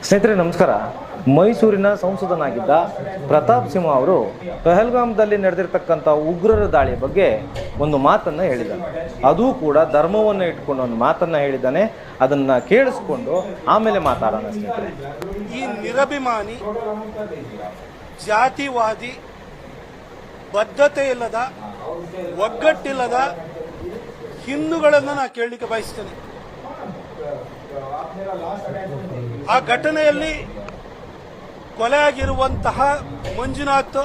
ಸ್ನೇಹಿತರೆ ನಮಸ್ಕಾರ. ಮೈಸೂರಿನ ಸಂಸದನಾಗಿದ್ದ ಪ್ರತಾಪ್ ಸಿಂಹ ಅವರು ಪಹಲ್ಗಾಮ್ದಲ್ಲಿ ನಡೆದಿರ್ತಕ್ಕಂಥ ಉಗ್ರರ ದಾಳಿ ಬಗ್ಗೆ ಒಂದು ಮಾತನ್ನು ಹೇಳಿದ್ದಾನೆ. ಅದೂ ಕೂಡ ಧರ್ಮವನ್ನು ಇಟ್ಕೊಂಡು ಒಂದು ಮಾತನ್ನು ಹೇಳಿದ್ದಾನೆ. ಅದನ್ನು ಕೇಳಿಸ್ಕೊಂಡು ಆಮೇಲೆ ಮಾತಾಡೋಣ ಸ್ನೇಹಿತರೆ. ಈ ನಿರಭಿಮಾನಿ ಜಾತಿವಾದಿ ಬದ್ಧತೆ ಇಲ್ಲದ ಒಗ್ಗಟ್ಟಿಲ್ಲದ ಹಿಂದೂಗಳನ್ನು ನಾ ಕೇಳಲಿಕ್ಕೆ ಬಯಸ್ತೇನೆ. ಆ ಘಟನೆಯಲ್ಲಿ ಕೊಲೆ ಆಗಿರುವಂತಹ ಮಂಜುನಾಥ್,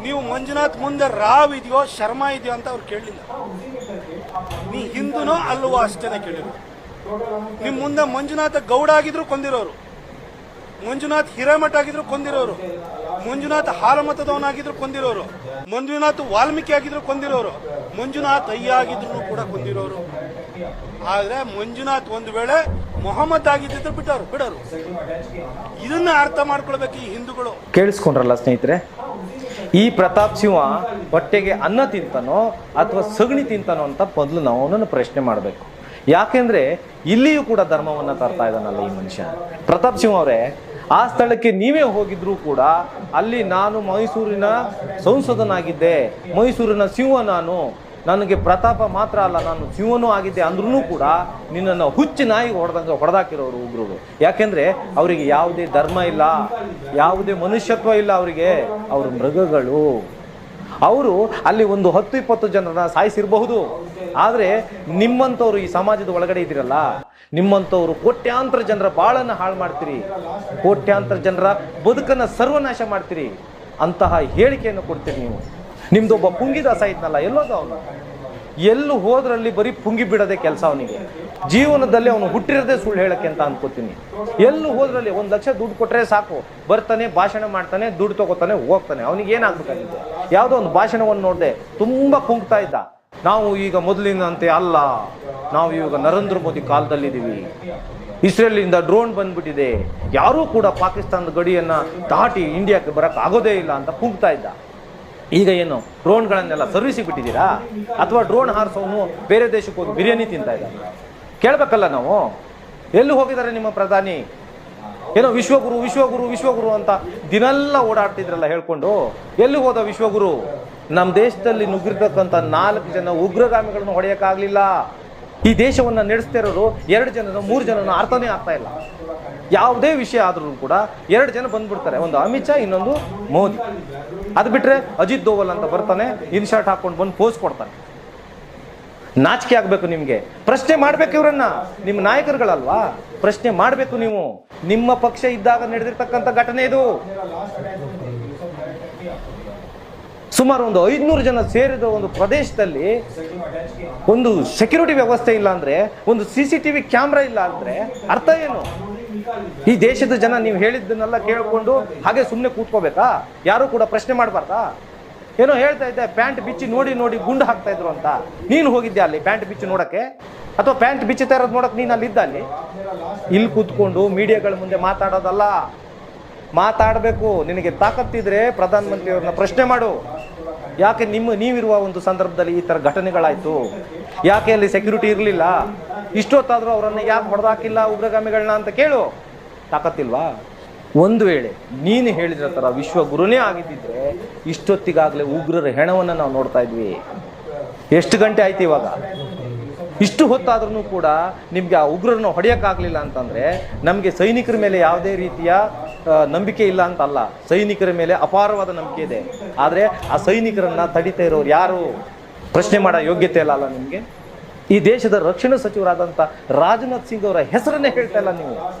ನೀವು ಮಂಜುನಾಥ್ ಮುಂದೆ ರಾವ್ ಇದೆಯೋ ಶರ್ಮಾ ಇದೆಯೋ ಅಂತ ಅವ್ರು ಕೇಳಲಿಲ್ಲ. ನೀ ಹಿಂದೂನೋ ಅಲ್ವೋ ಅಷ್ಟೇನೆ ಕೇಳಿದ್ರು. ನಿಮ್ ಮುಂದೆ ಮಂಜುನಾಥ ಗೌಡ ಆಗಿದ್ರು ಕೊಂದಿರೋರು, ಮಂಜುನಾಥ್ ಹಿರೇಮಠ ಆಗಿದ್ರು ಕೊಂದಿರೋರು, ಮಂಜುನಾಥ್ ಹಾಲಮತದವನಾಗಿದ್ರು ಕೊಂದಿರೋರು, ಮಂಜುನಾಥ್ ವಾಲ್ಮೀಕಿ ಆಗಿದ್ರು ಕೊಂದಿರೋರು, ಮಂಜುನಾಥ್ ಅಯ್ಯ ಆಗಿದ್ರು ಕೂಡ ಕೊಂದಿರೋರು. ಆದ್ರೆ ಮಂಜುನಾಥ್ ಒಂದು ವೇಳೆ ಮೊಹಮ್ಮದ್ ಆಗಿದ್ದಿದ್ರು ಬಿಡೋರು. ಇದನ್ನ ಅರ್ಥ ಮಾಡ್ಕೊಳ್ಬೇಕು ಈ ಹಿಂದೂಗಳು. ಕೇಳಿಸ್ಕೊಂಡ್ರಲ್ಲ ಸ್ನೇಹಿತರೆ, ಈ ಪ್ರತಾಪ್ ಸಿಂಹ ಹೊಟ್ಟೆಗೆ ಅನ್ನ ತಿಂತಾನೋ ಅಥವಾ ಸಗಣಿ ತಿಂತಾನೋ ಅಂತ ಮೊದಲು ನಾವು ಅವನನ್ನು ಪ್ರಶ್ನೆ ಮಾಡಬೇಕು. ಯಾಕೆಂದ್ರೆ ಇಲ್ಲಿಯೂ ಕೂಡ ಧರ್ಮವನ್ನ ತರ್ತಾ ಇದ್ದಾನಲ್ಲ ಈ ಮನುಷ್ಯ. ಪ್ರತಾಪ್ ಸಿಂಹ ಅವರೇ, ಆ ಸ್ಥಳಕ್ಕೆ ನೀವೇ ಹೋಗಿದ್ರು ಕೂಡ ಅಲ್ಲಿ ನಾನು ಮೈಸೂರಿನ ಸಂಸದನಾಗಿದ್ದೆ, ಮೈಸೂರಿನ ಸಿಂಹ, ನನಗೆ ಪ್ರತಾಪ ಮಾತ್ರ ಅಲ್ಲ ನಾನು ಸಿಂಹನೂ ಆಗಿದ್ದೆ ಅಂದ್ರೂ ಕೂಡ ನಿನ್ನನ್ನು ಹುಚ್ಚು ನಾಯಿ ಹೊಡೆದಾಕಿರೋರು ಉಗ್ರರು. ಯಾಕೆಂದ್ರೆ ಅವರಿಗೆ ಯಾವುದೇ ಧರ್ಮ ಇಲ್ಲ, ಯಾವುದೇ ಮನುಷ್ಯತ್ವ ಇಲ್ಲ ಅವರಿಗೆ. ಅವರು ಮೃಗಗಳು. ಅವರು ಅಲ್ಲಿ ಒಂದು 10-20 ಜನರನ್ನ ಸಾಯಿಸಿರಬಹುದು. ಆದರೆ ನಿಮ್ಮಂಥವ್ರು ಈ ಸಮಾಜದ ಒಳಗಡೆ ಇದ್ದೀರಲ್ಲ, ನಿಮ್ಮಂಥವ್ರು ಕೋಟ್ಯಾಂತರ ಜನರ ಬಾಳನ್ನು ಹಾಳು ಮಾಡ್ತೀರಿ, ಕೋಟ್ಯಾಂತರ ಜನರ ಬದುಕನ್ನು ಸರ್ವನಾಶ ಮಾಡ್ತೀರಿ. ಅಂತಹ ಹೇಳಿಕೆಯನ್ನು ಕೊಡ್ತೀರಿ ನೀವು. ನಿಮ್ದೊಬ್ಬ ಪುಂಗಿದಾಸ ಇದ್ನಲ್ಲ, ಎಲ್ಲೋದು ಅವನು? ಎಲ್ಲೂ ಹೋದ್ರಲ್ಲಿ ಬರೀ ಪುಂಗಿ ಬಿಡೋದೇ ಕೆಲಸ ಅವನಿಗೆ. ಜೀವನದಲ್ಲಿ ಅವನು ಹುಟ್ಟಿರೋದೇ ಸುಳ್ಳು ಹೇಳಕ್ಕೆ ಅಂತ ಅನ್ಕೋತೀನಿ. ಎಲ್ಲೂ ಹೋದ್ರಲ್ಲಿ 1 ಲಕ್ಷ ದುಡ್ಡು ಕೊಟ್ಟರೆ ಸಾಕು, ಬರ್ತಾನೆ, ಭಾಷಣ ಮಾಡ್ತಾನೆ, ದುಡ್ಡು ತಗೋತಾನೆ, ಹೋಗ್ತಾನೆ. ಅವನಿಗೆ ಏನಾಗಬೇಕಾಗಿದೆ? ಯಾವುದೋ ಒಂದು ಭಾಷಣವನ್ನು ನೋಡಿದೆ, ತುಂಬ ಕುಂಗ್ತಾ ಇದ್ದ. ನಾವು ಈಗ ಮೊದಲಿನಂತೆ ಅಲ್ಲ, ನಾವು ಇವಾಗ ನರೇಂದ್ರ ಮೋದಿ ಕಾಲದಲ್ಲಿದ್ದೀವಿ, ಇಸ್ರೇಲಿಂದ ಡ್ರೋನ್ ಬಂದ್ಬಿಟ್ಟಿದೆ, ಯಾರೂ ಕೂಡ ಪಾಕಿಸ್ತಾನದ ಗಡಿಯನ್ನು ದಾಟಿ ಇಂಡಿಯಾಕ್ಕೆ ಬರಕ್ಕೆ ಆಗೋದೇ ಇಲ್ಲ ಅಂತ ಕುಂಗ್ತಾ ಇದ್ದ. ಈಗ ಏನು ಡ್ರೋನ್ಗಳನ್ನೆಲ್ಲ ಸರ್ವಿಸಿಗೆ ಬಿಟ್ಟಿದ್ದೀರಾ? ಅಥವಾ ಡ್ರೋನ್ ಹಾರಿಸೋನು ಬೇರೆ ದೇಶಕ್ಕೆ ಹೋಗಿ ಬಿರಿಯಾನಿ ತಿಂತಾ ಇದ್ದಾರೆ? ಕೇಳಬೇಕಲ್ಲ ನಾವು. ಎಲ್ಲಿ ಹೋಗಿದ್ದಾರೆ ನಿಮ್ಮ ಪ್ರಧಾನಿ? ಏನೋ ವಿಶ್ವಗುರು ವಿಶ್ವಗುರು ವಿಶ್ವಗುರು ಅಂತ ದಿನೆಲ್ಲ ಓಡಾಡ್ತಿದ್ರಲ್ಲ ಹೇಳ್ಕೊಂಡು. ಎಲ್ಲಿ ಹೋದ ವಿಶ್ವಗುರು? ನಮ್ಮ ದೇಶದಲ್ಲಿ ನುಗ್ಗಿರ್ತಕ್ಕಂಥ 4 ಜನ ಉಗ್ರಗಾಮಿಗಳನ್ನು ಹೊಡೆಯೋಕ್ಕಾಗಲಿಲ್ಲ. ಈ ದೇಶವನ್ನು ನಡೆಸ್ತಾ ಇರೋರು 2 ಜನನೋ 3 ಜನನೋ ಅರ್ಥನೇ ಆಗ್ತಾ ಇಲ್ಲ. ಯಾವುದೇ ವಿಷಯ ಆದ್ರೂ ಕೂಡ 2 ಜನ ಬಂದ್ಬಿಡ್ತಾರೆ, ಒಂದು ಅಮಿತ್ ಶಾ, ಇನ್ನೊಂದು ಮೋದಿ. ಅದು ಬಿಟ್ರೆ ಅಜಿತ್ ದೋವಲ್ ಅಂತ ಬರ್ತಾನೆ, ಇನ್ಶರ್ಟ್ ಹಾಕೊಂಡು ಬಂದು ಪೋಸ್ ಕೊಡ್ತಾನೆ. ನಾಚಿಕೆ ಆಗ್ಬೇಕು ನಿಮ್ಗೆ. ಪ್ರಶ್ನೆ ಮಾಡ್ಬೇಕು ಇವ್ರನ್ನ. ನಿಮ್ಮ ನಾಯಕರುಗಳಲ್ವಾ, ಪ್ರಶ್ನೆ ಮಾಡ್ಬೇಕು ನೀವು. ನಿಮ್ಮ ಪಕ್ಷ ಇದ್ದಾಗ ನಡೆದಿರ್ತಕ್ಕಂಥ ಘಟನೆ ಇದು. ಸುಮಾರು ಒಂದು 500 ಜನ ಸೇರಿದ ಒಂದು ಪ್ರದೇಶದಲ್ಲಿ ಒಂದು ಸೆಕ್ಯೂರಿಟಿ ವ್ಯವಸ್ಥೆ ಇಲ್ಲ ಅಂದ್ರೆ, ಒಂದು CCTV ಕ್ಯಾಮ್ರಾ ಇಲ್ಲ ಅಂದ್ರೆ ಅರ್ಥ ಏನು? ಈ ದೇಶದ ಜನ ನೀವು ಹೇಳಿದ್ದನ್ನೆಲ್ಲ ಕೇಳ್ಕೊಂಡು ಹಾಗೆ ಸುಮ್ಮನೆ ಕೂತ್ಕೋಬೇಕಾ? ಯಾರು ಕೂಡ ಪ್ರಶ್ನೆ ಮಾಡಬಾರ್ದಾ? ಏನೋ ಹೇಳ್ತಾ ಇದ್ದೆ, ಪ್ಯಾಂಟ್ ಬಿಚ್ಚಿ ನೋಡಿ ನೋಡಿ ಗುಂಡು ಹಾಕ್ತಾ ಇದ್ರು ಅಂತ. ನೀನು ಹೋಗಿದ್ದೆ ಅಲ್ಲಿ ಪ್ಯಾಂಟ್ ಬಿಚ್ಚಿ ನೋಡಕ್ಕೆ? ಅಥವಾ ಪ್ಯಾಂಟ್ ಬಿಚ್ಚುತ್ತಾ ಇರೋದು ನೋಡಕ್ಕೆ ನೀನು ಅಲ್ಲಿದ್ದ? ಇಲ್ಲಿ ಕೂತ್ಕೊಂಡು ಮೀಡಿಯಾಗಳ ಮುಂದೆ ಮಾತಾಡೋದಲ್ಲ, ಮಾತಾಡಬೇಕು. ನಿನಗೆ ತಾಕತ್ತಿದ್ರೆ ಪ್ರಧಾನಮಂತ್ರಿಯವ್ರನ್ನ ಪ್ರಶ್ನೆ ಮಾಡು. ಯಾಕೆ ನೀವಿರುವ ಒಂದು ಸಂದರ್ಭದಲ್ಲಿ ಈ ಥರ ಘಟನೆಗಳಾಯಿತು? ಯಾಕೆ ಅಲ್ಲಿ ಸೆಕ್ಯೂರಿಟಿ ಇರಲಿಲ್ಲ? ಇಷ್ಟೊತ್ತಾದರೂ ಅವರನ್ನು ಯಾಕೆ ಹೊಡೆದಾಕಿಲ್ಲ ಉಗ್ರಗಾಮಿಗಳನ್ನ ಅಂತ ಕೇಳು. ತಾಕತ್ತಿಲ್ವಾ? ಒಂದು ವೇಳೆ ನೀನು ಹೇಳಿದ ಥರ ವಿಶ್ವಗುರುನೇ ಆಗಿದ್ದಿದ್ರೆ ಇಷ್ಟೊತ್ತಿಗಾಗಲೇ ಉಗ್ರರ ಹೆಣವನ್ನು ನಾವು ನೋಡ್ತಾ ಇದ್ವಿ. ಎಷ್ಟು ಗಂಟೆ ಆಯ್ತು ಇವಾಗ? ಇಷ್ಟು ಹೊತ್ತಾದ್ರೂ ಕೂಡ ನಿಮಗೆ ಆ ಉಗ್ರರನ್ನ ಹೊಡೆಯೋಕ್ಕಾಗಲಿಲ್ಲ ಅಂತಂದರೆ ನಮಗೆ ಸೈನಿಕರ ಮೇಲೆ ಯಾವುದೇ ರೀತಿಯ ನಂಬಿಕೆ ಇಲ್ಲ ಅಂತಲ್ಲ. ಸೈನಿಕರ ಮೇಲೆ ಅಪಾರವಾದ ನಂಬಿಕೆ ಇದೆ. ಆದರೆ ಆ ಸೈನಿಕರನ್ನು ತಡಿತಾ ಇರೋರು ಯಾರು? ಪ್ರಶ್ನೆ ಮಾಡೋ ಯೋಗ್ಯತೆ ಇಲ್ಲ ನಿಮಗೆ. ಈ ದೇಶದ ರಕ್ಷಣಾ ಸಚಿವರಾದಂಥ ರಾಜನಾಥ್ ಸಿಂಗ್ ಅವರ ಹೆಸರನ್ನೇ ಹೇಳ್ತಾ ಇಲ್ಲ ನೀವು.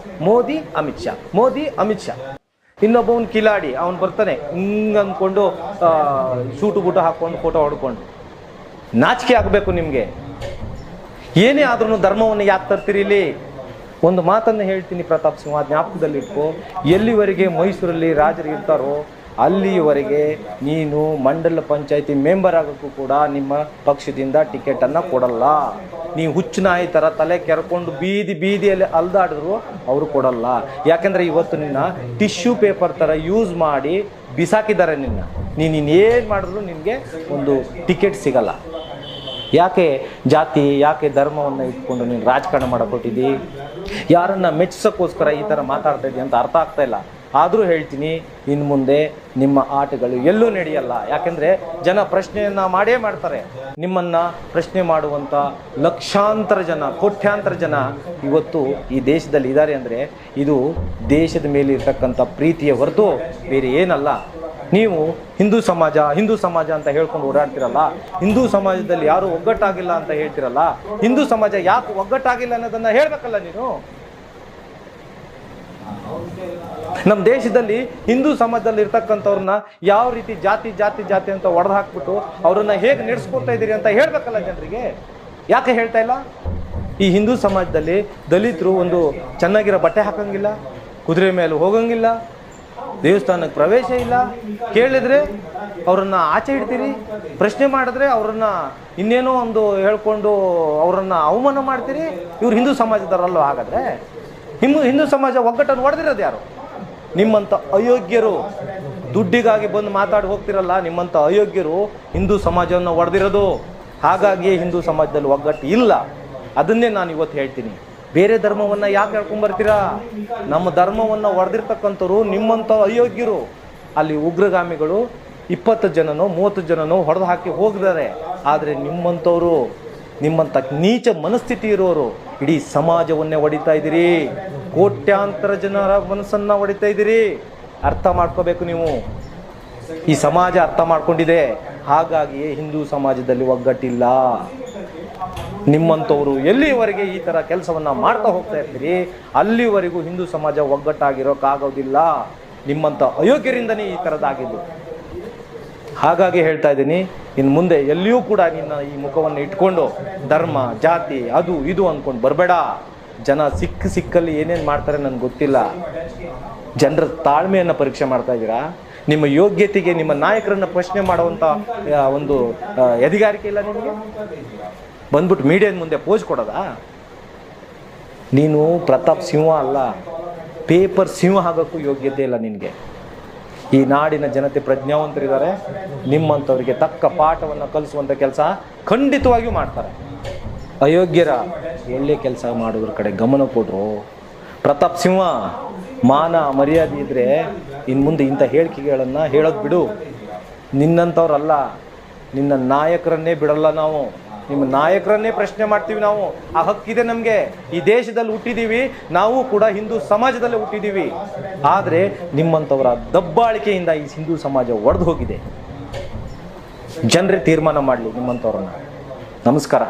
ಮೋದಿ ಅಮಿತ್ ಶಾ, ಮೋದಿ ಅಮಿತ್ ಶಾ. ಇನ್ನೊಬ್ಬವನ್ ಕಿಲಾಡಿ, ಅವನು ಬರ್ತಾನೆ ಅಂದ್ಕೊಂಡು ಶೂಟು ಬೂಟು ಹಾಕ್ಕೊಂಡು ಫೋಟೋ ಹೊಡ್ಕೊಂಡು. ನಾಚಿಕೆ ಆಗಬೇಕು ನಿಮಗೆ. ಏನೇ ಆದ್ರೂ ಧರ್ಮವನ್ನು ಯಾಕೆ ತರ್ತೀರಿ ಇಲ್ಲಿ? ಒಂದು ಮಾತನ್ನು ಹೇಳ್ತೀನಿ ಪ್ರತಾಪ್ ಸಿಂಹ, ಜ್ಞಾಪಕದಲ್ಲಿಟ್ಕೋ. ಎಲ್ಲಿವರೆಗೆ ಮೈಸೂರಲ್ಲಿ ರಾಜರು ಇರ್ತಾರೋ ಅಲ್ಲಿಯವರೆಗೆ ನೀನು ಮಂಡಲ ಪಂಚಾಯತಿ ಮೆಂಬರ್ ಆಗೋಕ್ಕೂ ಕೂಡ ನಿಮ್ಮ ಪಕ್ಷದಿಂದ ಟಿಕೆಟನ್ನು ಕೊಡಲ್ಲ. ನೀವು ಹುಚ್ಚುನಾಯಿ ಥರ ತಲೆ ಕೆರ್ಕೊಂಡು ಬೀದಿಯಲ್ಲಿ ಅಲ್ದಾಡಿದ್ರು ಅವರು ಕೊಡಲ್ಲ. ಯಾಕೆಂದರೆ ಇವತ್ತು ನಿನ್ನ ಟಿಶ್ಯೂ ಪೇಪರ್ ಥರ ಯೂಸ್ ಮಾಡಿ ಬಿಸಾಕಿದ್ದಾರೆ ನಿನ್ನ. ನೀನೇನು ಮಾಡಿದ್ರು ನಿನಗೆ ಒಂದು ಟಿಕೆಟ್ ಸಿಗಲ್ಲ. ಯಾಕೆ ಜಾತಿ, ಯಾಕೆ ಧರ್ಮವನ್ನು ಇಟ್ಕೊಂಡು ನೀನು ರಾಜಕಾರಣ ಮಾಡಕೊಟ್ಟಿದ್ದಿ? ಯಾರನ್ನ ಮೆಚ್ಚಿಸೋಕ್ಕೋಸ್ಕರ ಈ ಥರ ಮಾತಾಡ್ತಾ ಇದೆಯಾ ಅಂತ ಅರ್ಥ ಆಗ್ತಾ ಇಲ್ಲ. ಆದರೂ ಹೇಳ್ತೀನಿ, ಇನ್ನು ಮುಂದೆ ನಿಮ್ಮ ಆಟಗಳು ಎಲ್ಲೂ ನಡೆಯಲ್ಲ. ಯಾಕೆಂದರೆ ಜನ ಪ್ರಶ್ನೆಯನ್ನು ಮಾಡೇ ಮಾಡ್ತಾರೆ. ನಿಮ್ಮನ್ನು ಪ್ರಶ್ನೆ ಮಾಡುವಂಥ ಲಕ್ಷಾಂತರ ಜನ, ಕೋಟ್ಯಾಂತರ ಜನ ಇವತ್ತು ಈ ದೇಶದಲ್ಲಿ ಇದ್ದಾರೆ ಅಂದರೆ ಇದು ದೇಶದ ಮೇಲೆ ಇರ್ತಕ್ಕಂಥ ಪ್ರೀತಿಯ ಹೊರತು ಬೇರೆ ಏನಲ್ಲ. ನೀವು ಹಿಂದೂ ಸಮಾಜ ಅಂತ ಹೇಳ್ಕೊಂಡು ಓಡಾಡ್ತಿರಲ್ಲ, ಹಿಂದೂ ಸಮಾಜದಲ್ಲಿ ಯಾರೂ ಒಗ್ಗಟ್ಟಾಗಿಲ್ಲ ಅಂತ ಹೇಳ್ತಿರಲ್ಲ, ಹಿಂದೂ ಸಮಾಜ ಯಾಕೆ ಒಗ್ಗಟ್ಟಾಗಿಲ್ಲ ಅನ್ನೋದನ್ನು ಹೇಳಬೇಕಲ್ಲ ನೀನು. ನಮ್ಮ ದೇಶದಲ್ಲಿ ಹಿಂದೂ ಸಮಾಜದಲ್ಲಿ ಇರ್ತಕ್ಕಂಥವ್ರನ್ನ ಯಾವ ರೀತಿ ಜಾತಿ ಅಂತ ಒಡೆದು ಹಾಕ್ಬಿಟ್ಟು ಅವ್ರನ್ನ ಹೇಗೆ ನಡೆಸ್ಕೊತಾ ಇದ್ದೀರಿ ಅಂತ ಹೇಳ್ಬೇಕಲ್ಲ ಜನರಿಗೆ. ಯಾಕೆ ಹೇಳ್ತಾ ಇಲ್ಲ? ಈ ಹಿಂದೂ ಸಮಾಜದಲ್ಲಿ ದಲಿತರು ಒಂದು ಚೆನ್ನಾಗಿರೋ ಬಟ್ಟೆ ಹಾಕಂಗಿಲ್ಲ, ಕುದುರೆ ಮೇಲೆ ಹೋಗಂಗಿಲ್ಲ, ದೇವಸ್ಥಾನಕ್ಕೆ ಪ್ರವೇಶ ಇಲ್ಲ, ಕೇಳಿದ್ರೆ ಅವರನ್ನ ಆಚೆ ಇಡ್ತೀರಿ, ಪ್ರಶ್ನೆ ಮಾಡಿದ್ರೆ ಅವರನ್ನ ಇನ್ನೇನೋ ಒಂದು ಹೇಳ್ಕೊಂಡು ಅವರನ್ನ ಅವಮಾನ ಮಾಡ್ತೀರಿ. ಇವ್ರು ಹಿಂದೂ ಸಮಾಜದವರಲ್ಲೋ? ಹಾಗಾದ್ರೆ ಹಿಂದೂ ಸಮಾಜ ಒಗ್ಗಟ್ಟನ್ನು ಒಡೆದಿರೋದು ಯಾರು? ನಿಮ್ಮಂಥ ಅಯೋಗ್ಯರು. ದುಡ್ಡಿಗಾಗಿ ಬಂದು ಮಾತಾಡಿ ಹೋಗ್ತಿರಲ್ಲ, ನಿಮ್ಮಂಥ ಅಯೋಗ್ಯರು ಹಿಂದೂ ಸಮಾಜವನ್ನು ಒಡೆದಿರೋದು. ಹಾಗಾಗಿ ಹಿಂದೂ ಸಮಾಜದಲ್ಲಿ ಒಗ್ಗಟ್ಟು ಇಲ್ಲ. ಅದನ್ನೇ ನಾನು ಇವತ್ತು ಹೇಳ್ತೀನಿ. ಬೇರೆ ಧರ್ಮವನ್ನು ಯಾಕೆ ಹೇಳ್ಕೊಂಬರ್ತೀರಾ? ನಮ್ಮ ಧರ್ಮವನ್ನು ಒಡೆದಿರ್ತಕ್ಕಂಥವ್ರು ನಿಮ್ಮಂಥ ಅಯೋಗ್ಯರು. ಅಲ್ಲಿ ಉಗ್ರಗಾಮಿಗಳು 20 ಜನನೋ 30 ಜನನೋ ಹೊಡೆದು ಹಾಕಿ ಹೋಗಿದ್ದಾರೆ. ಆದರೆ ನಿಮ್ಮಂಥವ್ರು, ನಿಮ್ಮಂಥ ನೀಚ ಮನಸ್ಥಿತಿ ಇರೋರು ಇಡೀ ಸಮಾಜವನ್ನೇ ಹೊಡಿತಾ ಇದ್ದೀರಿ. ಕೋಟ್ಯಾಂತರ ಜನರ ಮನಸ್ಸನ್ನು ಹೊಡಿತಾ ಇದ್ದೀರಿ. ಅರ್ಥ ಮಾಡ್ಕೋಬೇಕು ನೀವು. ಈ ಸಮಾಜ ಅರ್ಥ ಮಾಡ್ಕೊಂಡಿದೆ. ಹಾಗಾಗಿಯೇ ಹಿಂದೂ ಸಮಾಜದಲ್ಲಿ ಒಗ್ಗಟ್ಟಿಲ್ಲ. ನಿಮ್ಮಂಥವ್ರು ಎಲ್ಲಿವರೆಗೆ ಈ ಥರ ಕೆಲಸವನ್ನು ಮಾಡ್ತಾ ಹೋಗ್ತಾ ಇರ್ತೀರಿ, ಅಲ್ಲಿವರೆಗೂ ಹಿಂದೂ ಸಮಾಜ ಒಗ್ಗಟ್ಟಾಗಿರೋಕ್ಕಾಗೋದಿಲ್ಲ. ನಿಮ್ಮಂಥ ಅಯೋಗ್ಯರಿಂದನೇ ಈ ಥರದ್ದಾಗಿದ್ದು. ಹಾಗಾಗಿ ಹೇಳ್ತಾ ಇದ್ದೀನಿ, ಇನ್ನು ಮುಂದೆ ಎಲ್ಲಿಯೂ ಕೂಡ ನಿನ್ನ ಈ ಮುಖವನ್ನು ಇಟ್ಕೊಂಡು ಧರ್ಮ, ಜಾತಿ, ಅದು ಇದು ಅಂದ್ಕೊಂಡು ಬರಬೇಡ. ಜನ ಸಿಕ್ಕಲ್ಲಿ ಏನೇನು ಮಾಡ್ತಾರೆ ನನಗೆ ಗೊತ್ತಿಲ್ಲ. ಜನರ ತಾಳ್ಮೆಯನ್ನು ಪರೀಕ್ಷೆ ಮಾಡ್ತಾ ಇದ್ದೀರಾ. ನಿಮ್ಮ ಯೋಗ್ಯತೆಗೆ ನಿಮ್ಮ ನಾಯಕರನ್ನು ಪ್ರಶ್ನೆ ಮಾಡುವಂಥ ಒಂದು ಅಧಿಕಾರಿಕೆ ಇಲ್ಲ ನಿಮಗೆ. ಬಂದ್ಬಿಟ್ಟು ಮೀಡಿಯಾದ ಮುಂದೆ ಪೋಸ್ ಕೊಡೋದಾ? ನೀನು ಪ್ರತಾಪ್ ಸಿಂಹ ಅಲ್ಲ, ಪೇಪರ್ ಸಿಂಹ ಆಗೋಕ್ಕೂ ಯೋಗ್ಯತೆ ಇಲ್ಲ ನಿನಗೆ. ಈ ನಾಡಿನ ಜನತೆ ಪ್ರಜ್ಞಾವಂತರಿದ್ದಾರೆ. ನಿಮ್ಮಂಥವ್ರಿಗೆ ತಕ್ಕ ಪಾಠವನ್ನು ಕಲಿಸುವಂಥ ಕೆಲಸ ಖಂಡಿತವಾಗಿಯೂ ಮಾಡ್ತಾರೆ. ಅಯೋಗ್ಯರ ಒಳ್ಳೆ ಕೆಲಸ ಮಾಡೋದ್ರ ಕಡೆ ಗಮನ ಕೊಡ್ರು. ಪ್ರತಾಪ್ ಸಿಂಹ, ಮಾನ ಮರ್ಯಾದೆ ಇದ್ದರೆ ಇನ್ನು ಮುಂದೆ ಇಂಥ ಹೇಳಿಕೆಗಳನ್ನು ಹೇಳೋದು ಬಿಡು. ನಿನ್ನಂಥವ್ರಲ್ಲ, ನಿನ್ನ ನಾಯಕರನ್ನೇ ಬಿಡಲ್ಲ ನಾವು. ನಿಮ್ಮ ನಾಯಕರನ್ನೇ ಪ್ರಶ್ನೆ ಮಾಡ್ತೀವಿ ನಾವು. ಆ ಹಕ್ಕಿದೆ ನಮಗೆ. ಈ ದೇಶದಲ್ಲಿ ಹುಟ್ಟಿದ್ದೀವಿ, ನಾವು ಕೂಡ ಹಿಂದೂ ಸಮಾಜದಲ್ಲೇ ಹುಟ್ಟಿದ್ದೀವಿ. ಆದರೆ ನಿಮ್ಮಂಥವರ ದಬ್ಬಾಳಿಕೆಯಿಂದ ಈ ಹಿಂದೂ ಸಮಾಜ ಒಡೆದು ಹೋಗಿದೆ. ಜನರೇ ತೀರ್ಮಾನ ಮಾಡಲಿ ನಿಮ್ಮಂಥವ್ರನ್ನ. ನಮಸ್ಕಾರ.